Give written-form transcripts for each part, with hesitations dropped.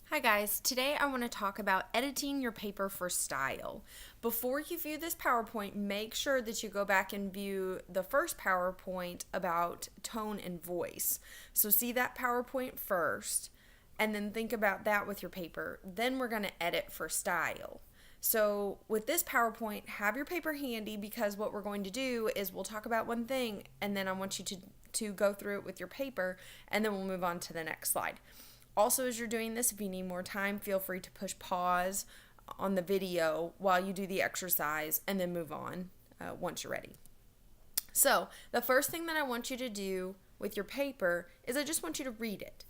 Hi guys, today I want to talk about editing your paper for style. Before you view this PowerPoint, make sure that you go back and view the first PowerPoint about tone and voice. So see that PowerPoint first, and then think about that with your paper. Then we're going to edit for style. So with this PowerPoint, have your paper handy because what we're going to do is we'll talk about one thing and then I want you to go through it with your paper and then we'll move on to the next slide. Also, as you're doing this, if you need more time, feel free to push pause on the video while you do the exercise and then move on once you're ready. So, the first thing that I want you to do with your paper is I just want you to read it.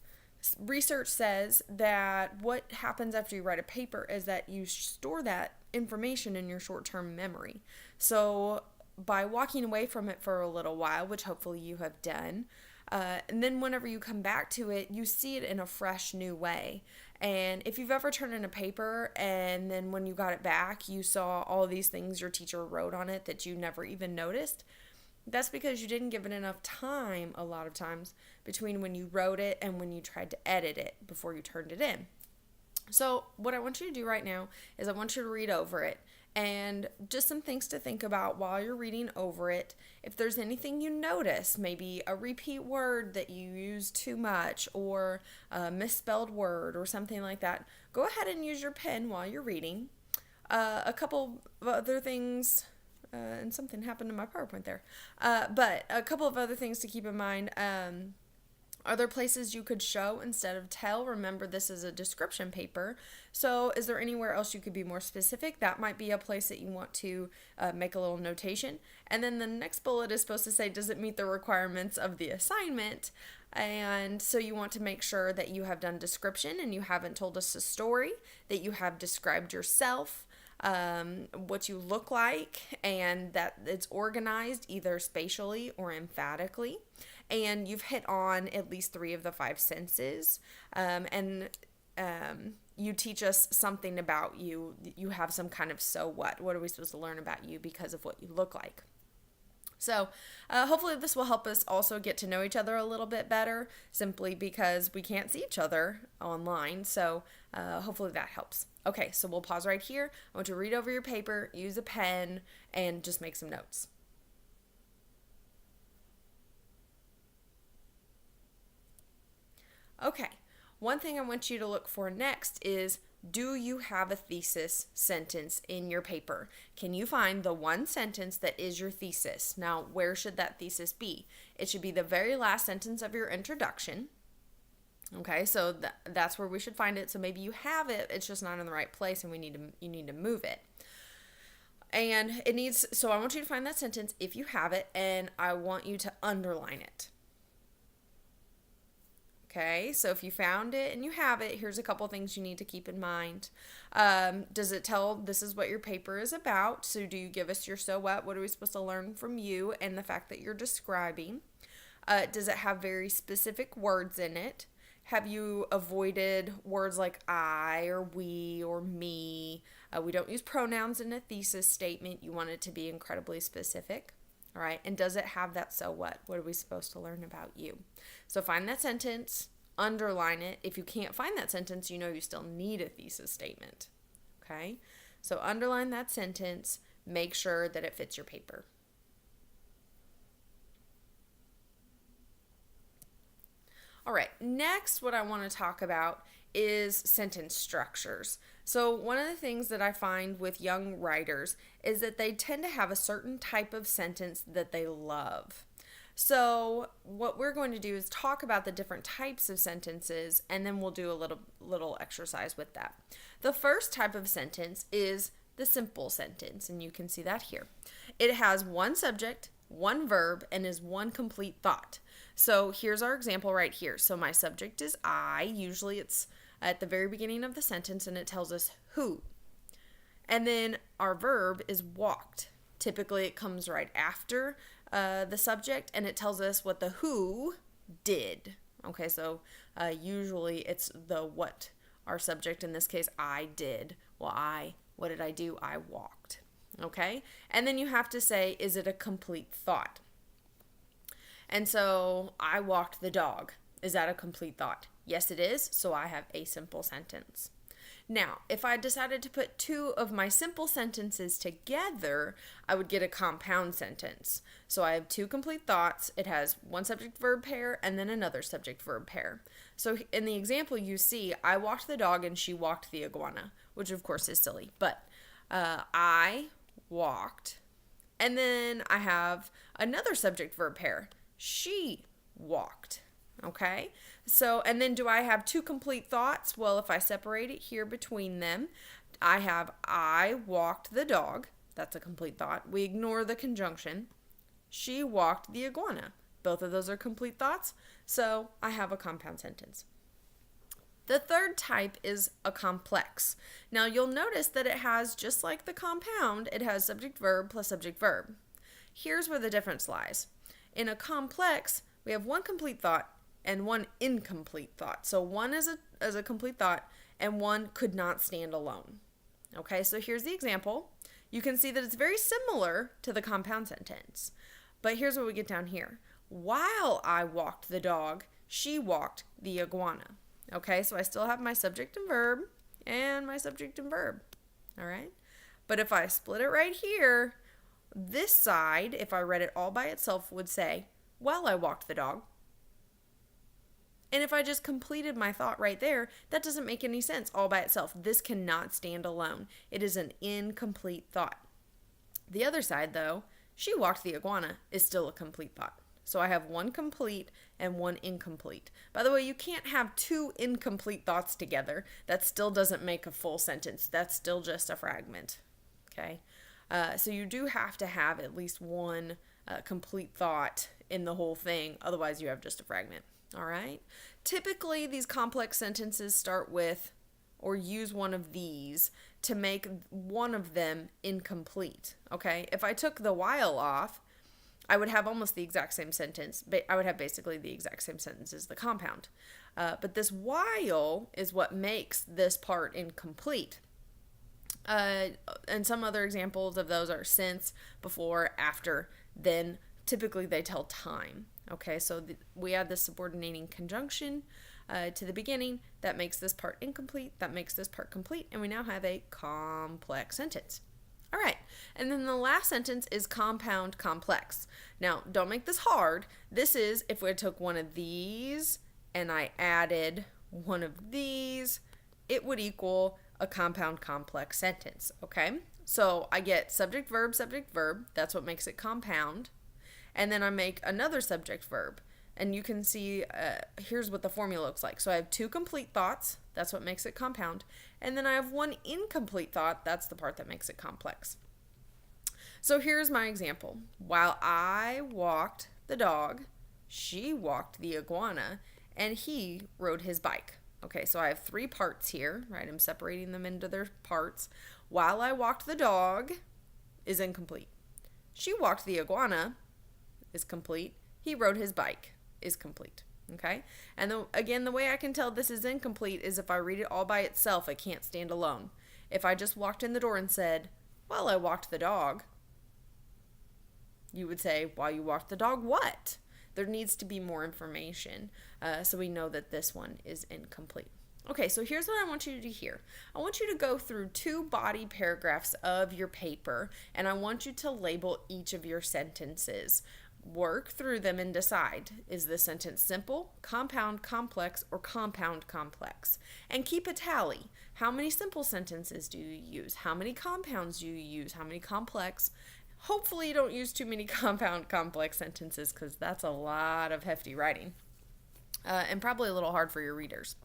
Research says that what happens after you write a paper is that you store that information in your short-term memory. So, by walking away from it for a little while, which hopefully you have done, and then whenever you come back to it, you see it in a fresh new way. And if you've ever turned in a paper and then when you got it back, you saw all these things your teacher wrote on it that you never even noticed, that's because you didn't give it enough time a lot of times between when you wrote it and when you tried to edit it before you turned it in. So what I want you to do right now is I want you to read over it and just some things to think about while you're reading over it. If there's anything you notice, maybe a repeat word that you use too much or a misspelled word or something like that, go ahead and use your pen while you're reading. A couple of other things, and something happened to my PowerPoint there, but a couple of other things to keep in mind. Are there places you could show instead of tell? Remember, this is a description paper. So is there anywhere else you could be more specific? That might be a place that you want to make a little notation. And then the next bullet is supposed to say, does it meet the requirements of the assignment? And so you want to make sure that you have done description and you haven't told us a story, that you have described yourself, what you look like, and that it's organized either spatially or emphatically. And you've hit on at least 3 of the 5 senses. You teach us something about you. You have some kind of so what. What are we supposed to learn about you because of what you look like? So hopefully this will help us also get to know each other a little bit better simply because we can't see each other online. So hopefully that helps. Okay, so we'll pause right here. I want you to read over your paper, use a pen, and just make some notes. Okay, one thing I want you to look for next is, do you have a thesis sentence in your paper? Can you find the one sentence that is your thesis? Now, where should that thesis be? It should be the very last sentence of your introduction. Okay, so that's where we should find it. So maybe you have it, it's just not in the right place and you need to move it. And so I want you to find that sentence if you have it, and I want you to underline it. Okay, so if you found it and you have it, here's a couple things you need to keep in mind. Does it tell this is what your paper is about? So do you give us your so what? What are we supposed to learn from you and the fact that you're describing? Does it have very specific words in it? Have you avoided words like I or we or me? We don't use pronouns in a thesis statement. You want it to be incredibly specific. All right, and does it have that so what? What are we supposed to learn about you? So find that sentence, underline it. If you can't find that sentence, you know you still need a thesis statement. Okay, so underline that sentence, make sure that it fits your paper. All right, next what I want to talk about is sentence structures. So one of the things that I find with young writers is that they tend to have a certain type of sentence that they love. So what we're going to do is talk about the different types of sentences, and then we'll do a little exercise with that. The first type of sentence is the simple sentence, and you can see that here. It has one subject, one verb, and is one complete thought. So here's our example right here. So my subject is I. Usually it's at the very beginning of the sentence and it tells us who. And then our verb is walked. Typically it comes right after the subject and it tells us what the who did. Okay, so usually it's the what. Our subject, in this case, I did. Well, what did I do? I walked. Okay, and then you have to say, is it a complete thought? And so I walked the dog. Is that a complete thought? Yes, it is, so I have a simple sentence. Now, if I decided to put two of my simple sentences together, I would get a compound sentence. So I have two complete thoughts. It has one subject-verb pair and then another subject-verb pair. So in the example you see, I walked the dog and she walked the iguana, which of course is silly. But I walked, and then I have another subject-verb pair. She walked. Okay, so, and then do I have two complete thoughts? Well, if I separate it here between them, I have I walked the dog. That's a complete thought. We ignore the conjunction. She walked the iguana. Both of those are complete thoughts, so I have a compound sentence. The third type is a complex. Now, you'll notice that it has, just like the compound, it has subject-verb plus subject-verb. Here's where the difference lies. In a complex, we have one complete thought and one incomplete thought. So one is a complete thought and one could not stand alone. Okay, so here's the example. You can see that it's very similar to the compound sentence. But here's what we get down here. While I walked the dog, she walked the iguana. Okay, so I still have my subject and verb and my subject and verb. All right, but if I split it right here, this side, if I read it all by itself, would say, while I walked the dog. And if I just completed my thought right there, that doesn't make any sense all by itself. This cannot stand alone. It is an incomplete thought. The other side, though, she walked the iguana, is still a complete thought. So I have one complete and one incomplete. By the way, you can't have two incomplete thoughts together. That still doesn't make a full sentence. That's still just a fragment. Okay? So you do have to have at least one complete thought in the whole thing. Otherwise, you have just a fragment. All right. Typically, these complex sentences start with or use one of these to make one of them incomplete. Okay. If I took the while off, I would have almost the exact same sentence. I would have basically the exact same sentence as the compound. But this while is what makes this part incomplete. And some other examples of those are since, before, after, then. Typically, they tell time. Okay, so we add this subordinating conjunction to the beginning. That makes this part incomplete. That makes this part complete. And we now have a complex sentence. All right, and then the last sentence is compound complex. Now, don't make this hard. This is if we took one of these and I added one of these, it would equal a compound complex sentence. Okay, so I get subject, verb, subject, verb. That's what makes it compound. And then I make another subject verb. And you can see, here's what the formula looks like. So I have two complete thoughts. That's what makes it compound. And then I have one incomplete thought. That's the part that makes it complex. So here's my example. While I walked the dog, she walked the iguana, and he rode his bike. Okay, so I have three parts here, right? I'm separating them into their parts. While I walked the dog is incomplete. She walked the iguana is complete. He rode his bike is complete. Okay? And again, the way I can tell this is incomplete is if I read it all by itself, it can't stand alone. If I just walked in the door and said, "Well, I walked the dog," you would say, "While you walked the dog, what?" There needs to be more information, so we know that this one is incomplete. Okay, so here's what I want you to do here. I want you to go through two body paragraphs of your paper, and I want you to label each of your sentences. Work through them and decide, is the sentence simple, compound, complex, or compound complex? And keep a tally. How many simple sentences do you use? How many compounds do you use? How many complex? Hopefully you don't use too many compound complex sentences because that's a lot of hefty writing and probably a little hard for your readers.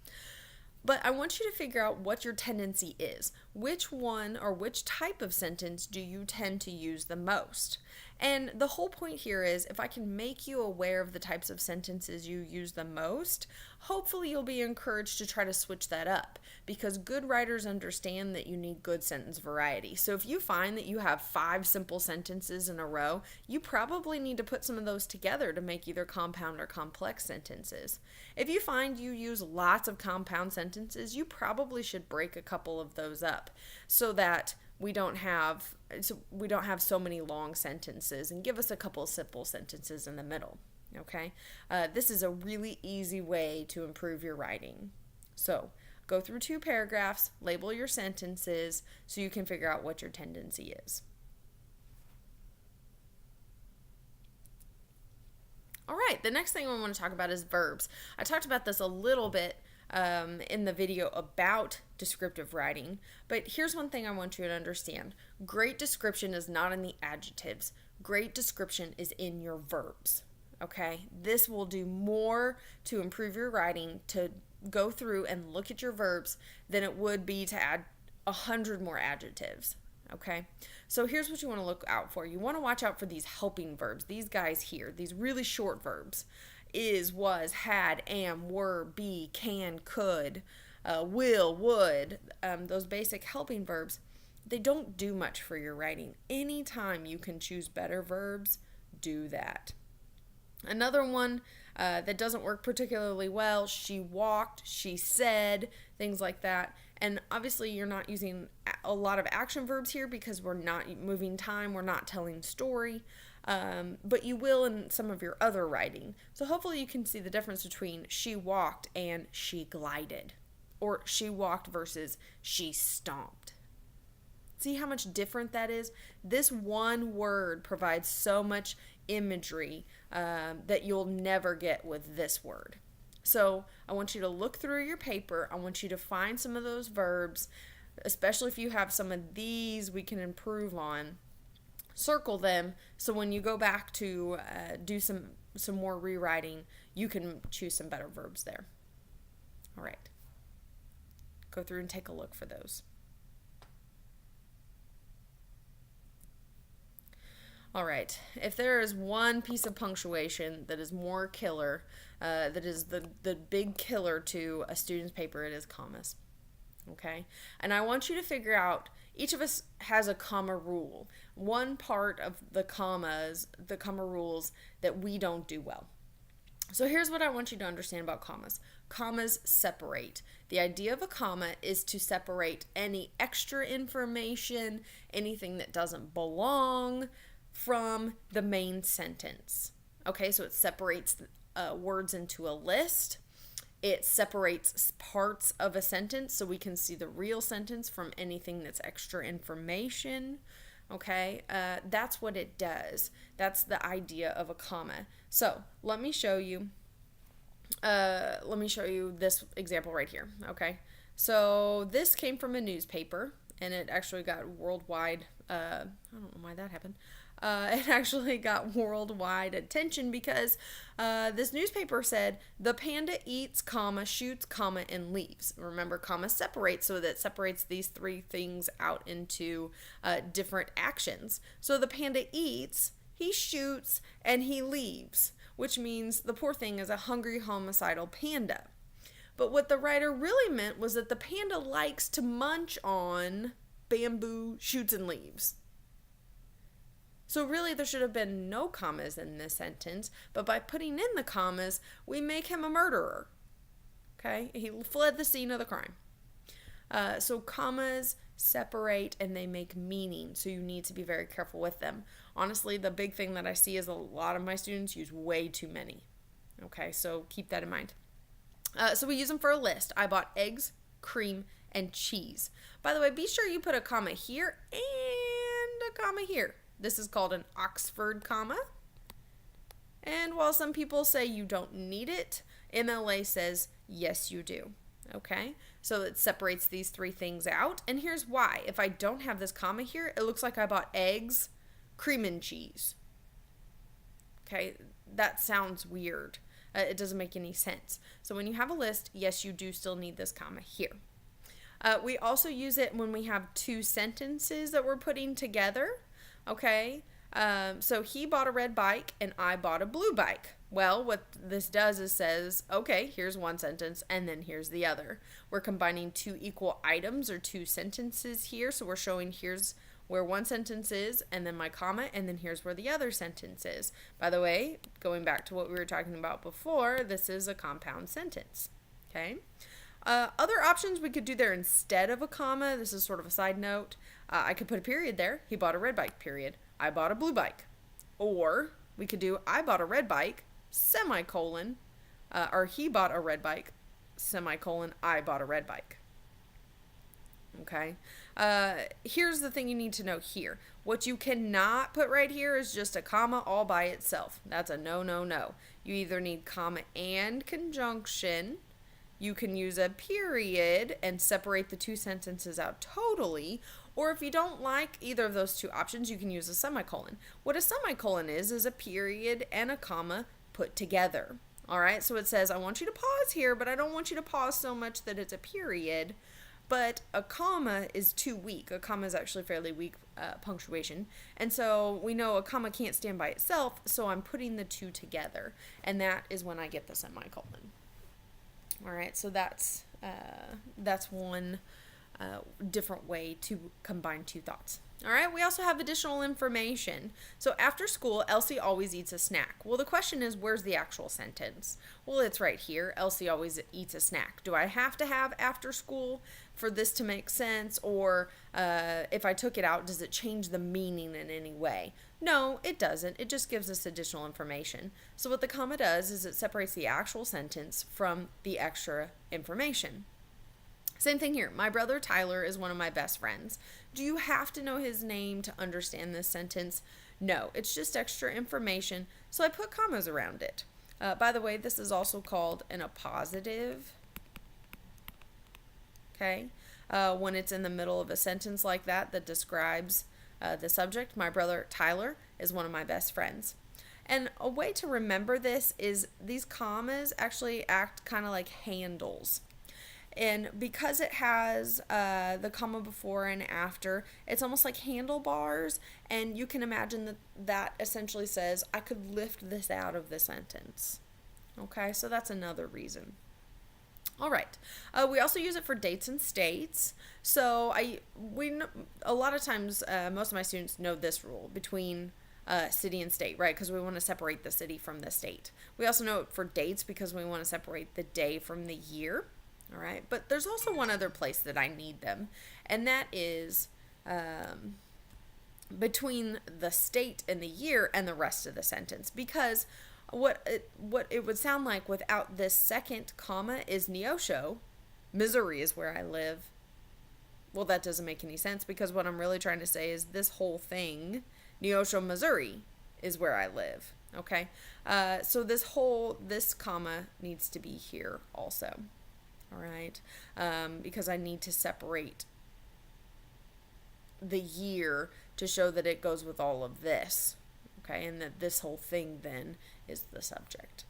But I want you to figure out what your tendency is. Which one or which type of sentence do you tend to use the most? And the whole point here is if I can make you aware of the types of sentences you use the most, hopefully you'll be encouraged to try to switch that up because good writers understand that you need good sentence variety. So if you find that you have 5 simple sentences in a row, you probably need to put some of those together to make either compound or complex sentences. If you find you use lots of compound sentences, you probably should break a couple of those up so that we don't have so many long sentences and give us a couple simple sentences in the middle. Okay, this is a really easy way to improve your writing. So go through 2 paragraphs, label your sentences so you can figure out what your tendency is. All right, the next thing I want to talk about is verbs. I talked about this a little bit in the video about descriptive writing, but here's one thing I want you to understand. Great description is not in the adjectives. Great description is in your verbs. Okay, this will do more to improve your writing to go through and look at your verbs than it would be to add 100 more adjectives. Okay, so here's what you want to look out for. You want to watch out for these helping verbs, these guys here, these really short verbs. Is, was, had, am, were, be, can, could, will, would, those basic helping verbs, they don't do much for your writing. Anytime you can choose better verbs, do that. Another one that doesn't work particularly well, she walked, she said, things like that. And obviously you're not using a lot of action verbs here because we're not moving time, we're not telling story, but you will in some of your other writing. So hopefully you can see the difference between she walked and she glided, or she walked versus she stomped. See how much different that is? This one word provides so much imagery that you'll never get with this word. So I want you to look through your paper. I want you to find some of those verbs, especially if you have some of these we can improve on. Circle them so when you go back to do some more rewriting, you can choose some better verbs there. All right. Go through and take a look for those. All right, if there is one piece of punctuation that is more killer, that is the big killer to a student's paper, it is commas. Okay? And I want you to figure out, each of us has a comma rule. One part of the comma rules that we don't do well. So here's what I want you to understand about commas. Commas separate. The idea of a comma is to separate any extra information, anything that doesn't belong, from the main sentence. Okay, so it separates words into a list. It separates parts of a sentence so we can see the real sentence from anything that's extra information. Okay, that's what it does. That's the idea of a comma. So let me show you. This example right here. Okay, so this came from a newspaper, and it actually got worldwide. I don't know why that happened. It actually got worldwide attention because this newspaper said the panda eats, comma, shoots, comma, and leaves. Remember, comma separates, so that separates these 3 things out into different actions. So the panda eats, he shoots, and he leaves, which means the poor thing is a hungry, homicidal panda. But what the writer really meant was that the panda likes to munch on bamboo, shoots, and leaves. So really there should have been no commas in this sentence, but by putting in the commas, we make him a murderer. Okay? He fled the scene of the crime. So commas separate and they make meaning, so you need to be very careful with them. Honestly, the big thing that I see is a lot of my students use way too many. Okay, so keep that in mind. So we use them for a list. I bought eggs, cream, and cheese. By the way, be sure you put a comma here and a comma here. This is called an Oxford comma. And while some people say you don't need it, MLA says yes you do. Okay? So it separates these 3 things out. And here's why. If I don't have this comma here, it looks like I bought eggs, cream, and cheese. Okay? That sounds weird. It doesn't make any sense. So when you have a list, yes, you do still need this comma here. We also use it when we have 2 sentences that we're putting together. Okay, so he bought a red bike and I bought a blue bike. Well, what this does is says, okay, here's one sentence and then here's the other. We're combining 2 equal items or 2 sentences here. So we're showing here's where one sentence is and then my comma, and then here's where the other sentence is. By the way, going back to what we were talking about before, this is a compound sentence. Okay. Other options we could do there instead of a comma, this is sort of a side note, I could put a period there. He bought a red bike, period. I bought a blue bike. Or we could do, I bought a red bike, semicolon, or he bought a red bike, semicolon, I bought a red bike. Okay. Here's the thing you need to know here. What you cannot put right here is just a comma all by itself. That's a no, no, no. You either need comma and conjunction. You can use a period and separate the two sentences out totally. Or if you don't like either of those two options, you can use a semicolon. What a semicolon is a period and a comma put together. All right. So it says, I want you to pause here, but I don't want you to pause so much that it's a period. But a comma is too weak. A comma is actually fairly weak punctuation. And so we know a comma can't stand by itself, so I'm putting the two together. And that is when I get the semicolon. All right, so that's one different way to combine two thoughts. All right, we also have additional information. So after school, Elsie always eats a snack. Well, the question is, where's the actual sentence? Well, it's right here. Elsie always eats a snack. Do I have to have after school for this to make sense? Or if I took it out, does it change the meaning in any way? No, it doesn't. It just gives us additional information. So what the comma does is it separates the actual sentence from the extra information. Same thing here. My brother Tyler is one of my best friends. Do you have to know his name to understand this sentence? No, it's just extra information, so I put commas around it. By the way, this is also called an appositive. Okay, when it's in the middle of a sentence like that describes the subject. My brother Tyler is one of my best friends. And a way to remember this is these commas actually act kind of like handles. And because it has the comma before and after, it's almost like handlebars. And you can imagine that essentially says, I could lift this out of the sentence. Okay, so that's another reason. All right. We also use it for dates and states. So a lot of times, most of my students know this rule between city and state, right? Because we want to separate the city from the state. We also know it for dates because we want to separate the day from the year. All right. But there's also one other place that I need them, and that is between the state and the year and the rest of the sentence, because what it would sound like without this second comma is Neosho. Missouri is where I live. Well, that doesn't make any sense, because what I'm really trying to say is this whole thing, Neosho, Missouri, is where I live. Okay? So this comma needs to be here also. All right? Because I need to separate the year to show that it goes with all of this. Okay? And that this whole thing then is the subject.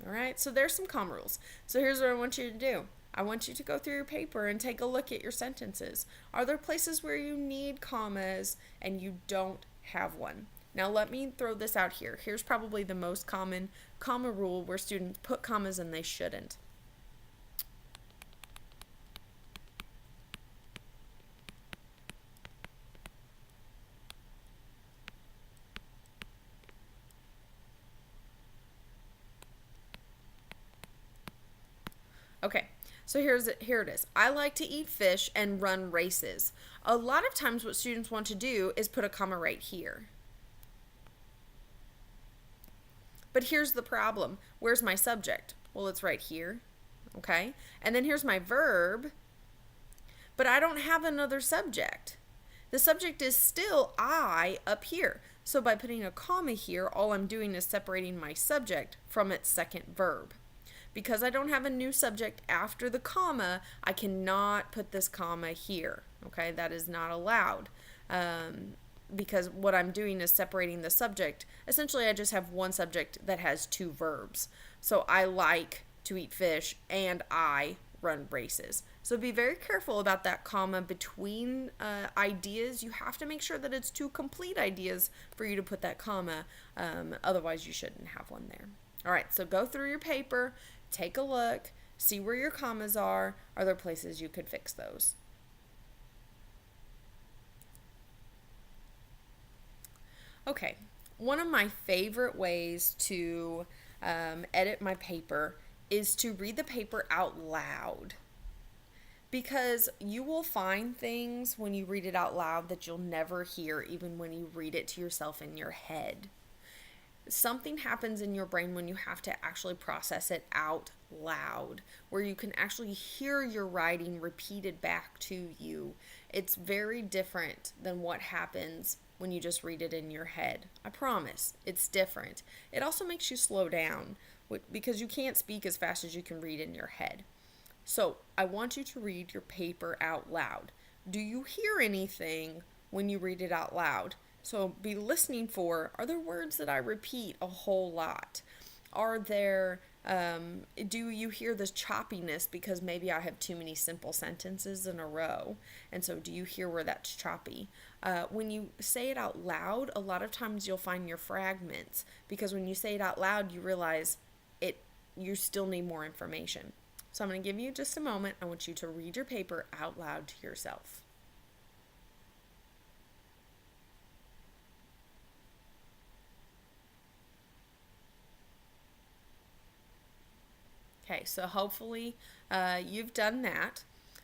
All right? So there's some comma rules. So here's what I want you to do. I want you to go through your paper and take a look at your sentences. Are there places where you need commas and you don't have one? Now let me throw this out here. Here's probably the most common comma rule where students put commas and they shouldn't. Okay, so here it is. I like to eat fish and run races. A lot of times what students want to do is put a comma right here. But here's the problem. Where's my subject? Well, it's right here. Okay? And then here's my verb. But I don't have another subject. The subject is still I up here. So by putting a comma here, all I'm doing is separating my subject from its second verb. Because I don't have a new subject after the comma, I cannot put this comma here. Okay, that is not allowed. Because what I'm doing is separating the subject. Essentially, I just have one subject that has two verbs. So I like to eat fish and I run races. So be very careful about that comma between ideas. You have to make sure that it's two complete ideas for you to put that comma. Otherwise, you shouldn't have one there. All right, so go through your paper. Take a look, see where your commas are. Are there places you could fix those? Okay, one of my favorite ways to edit my paper is to read the paper out loud. Because you will find things when you read it out loud that you'll never hear even when you read it to yourself in your head. Something happens in your brain when you have to actually process it out loud, where you can actually hear your writing repeated back to you. It's very different than what happens when you just read it in your head. I promise, it's different. It also makes you slow down because you can't speak as fast as you can read in your head. So, I want you to read your paper out loud. Do you hear anything when you read it out loud? So be listening for, are there words that I repeat a whole lot? Are there, do you hear this choppiness because maybe I have too many simple sentences in a row? And so do you hear where that's choppy? When you say it out loud, a lot of times you'll find your fragments because when you say it out loud, you realize you still need more information. So I'm going to give you just a moment. I want you to read your paper out loud to yourself. Okay, so hopefully you've done that.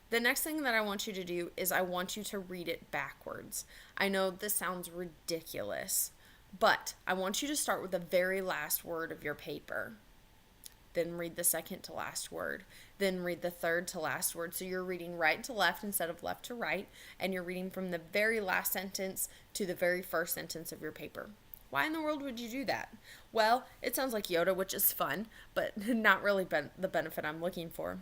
The next thing that I want you to do is I want you to read it backwards. I know this sounds ridiculous, but I want you to start with the very last word of your paper. Then read the second to last word. Then read the third to last word. So you're reading right to left instead of left to right, and you're reading from the very last sentence to the very first sentence of your paper. Why in the world would you do that? Well, it sounds like Yoda, which is fun, but not really the benefit I'm looking for.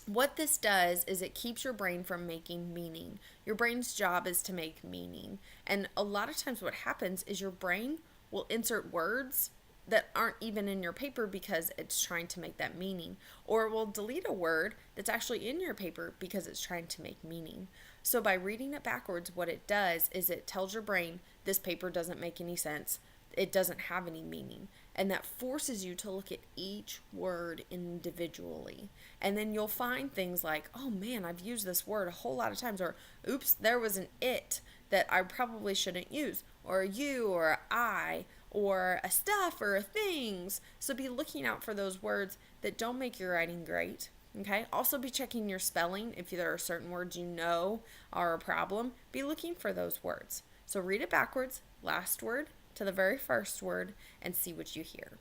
What this does is it keeps your brain from making meaning. Your brain's job is to make meaning. And a lot of times what happens is your brain will insert words that aren't even in your paper because it's trying to make that meaning. Or it will delete a word that's actually in your paper because it's trying to make meaning. So by reading it backwards, what it does is it tells your brain, this paper doesn't make any sense. It doesn't have any meaning. And that forces you to look at each word individually. And then you'll find things like, oh man, I've used this word a whole lot of times. Or, oops, there was an it that I probably shouldn't use. Or you, or I, or a stuff, or a things. So be looking out for those words that don't make your writing great. Okay. Also be checking your spelling. If there are certain words you know are a problem, be looking for those words. So read it backwards, last word to the very first word, and see what you hear.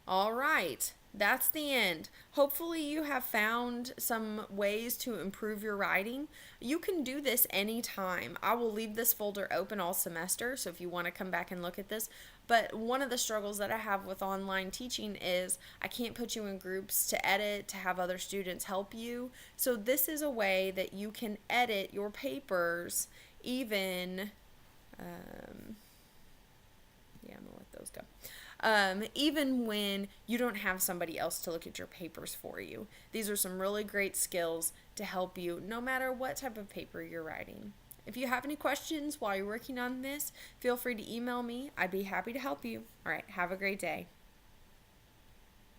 All right, that's the end. Hopefully you have found some ways to improve your writing. You can do this anytime. I will leave this folder open all semester, so if you want to come back and look at this. But one of the struggles that I have with online teaching is I can't put you in groups to edit, to have other students help you. So this is a way that you can edit your papers even, yeah, I'm going to let those go. Even when you don't have somebody else to look at your papers for you. These are some really great skills to help you no matter what type of paper you're writing. If you have any questions while you're working on this, feel free to email me. I'd be happy to help you. All right, have a great day.